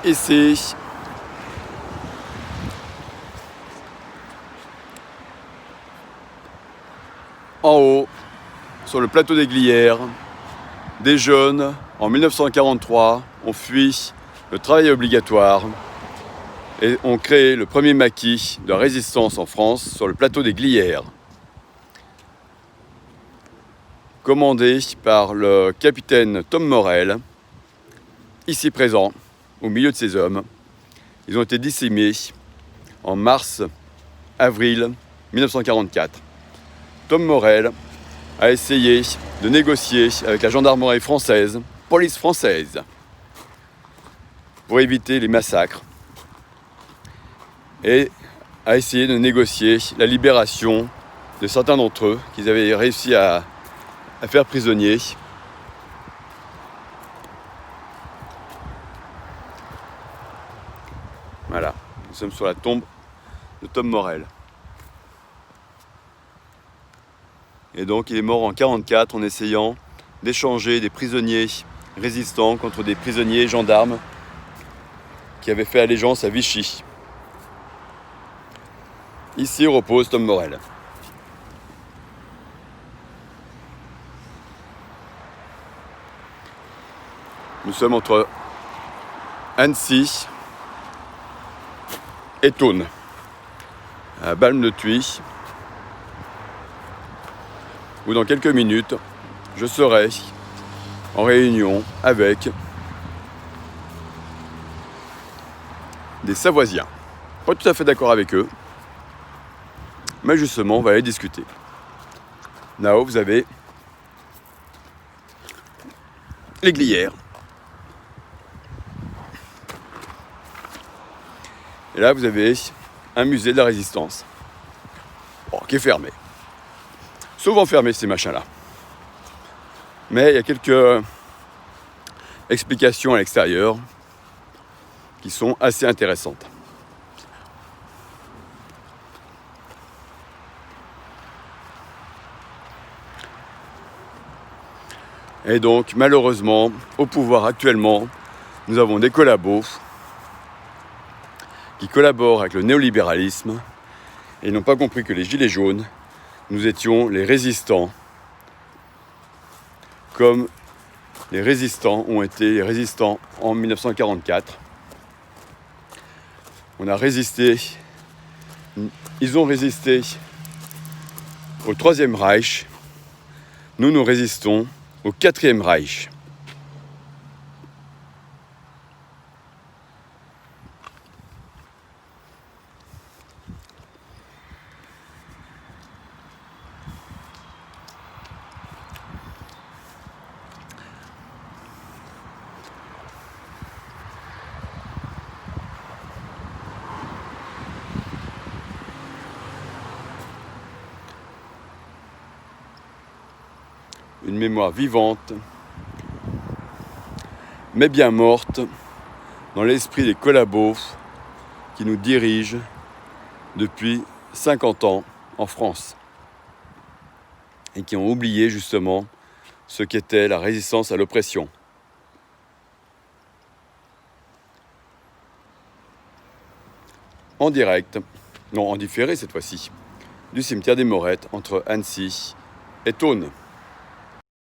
Ici, en haut, sur le plateau des Glières, des jeunes, en 1943, ont fui le travail obligatoire et ont créé le premier maquis de résistance en France sur le plateau des Glières, commandé par le capitaine Tom Morel, ici présent, au milieu de ces hommes. Ils ont été décimés en mars-avril 1944. Tom Morel a essayé de négocier avec la gendarmerie française, police française, pour éviter les massacres, et a essayé de négocier la libération de certains d'entre eux qu'ils avaient réussi à faire prisonniers. Voilà, nous sommes sur la tombe de Tom Morel. Et donc il est mort en 1944 en essayant d'échanger des prisonniers résistants contre des prisonniers gendarmes qui avaient fait allégeance à Vichy. Ici repose Tom Morel. Nous sommes entre Annecy et Thônes, à Balme-de-Thuy, où dans quelques minutes, je serai en réunion avec des Savoisiens. Pas tout à fait d'accord avec eux, mais justement, on va aller discuter. Là-haut, vous avez les Glières. Et là, vous avez un musée de la Résistance, qui est fermé. Souvent fermé, ces machins-là. Mais il y a quelques explications à l'extérieur qui sont assez intéressantes. Et donc, malheureusement, au pouvoir actuellement, nous avons des collabos qui collaborent avec le néolibéralisme et n'ont pas compris que les Gilets jaunes, nous étions les résistants, comme les résistants ont été les résistants en 1944. On a résisté, ils ont résisté au Troisième Reich, nous résistons au Quatrième Reich. Une mémoire vivante, mais bien morte, dans l'esprit des collabos qui nous dirigent depuis 50 ans en France et qui ont oublié justement ce qu'était la résistance à l'oppression. En direct, non en différé cette fois-ci, du cimetière des Morettes entre Annecy et Thônes.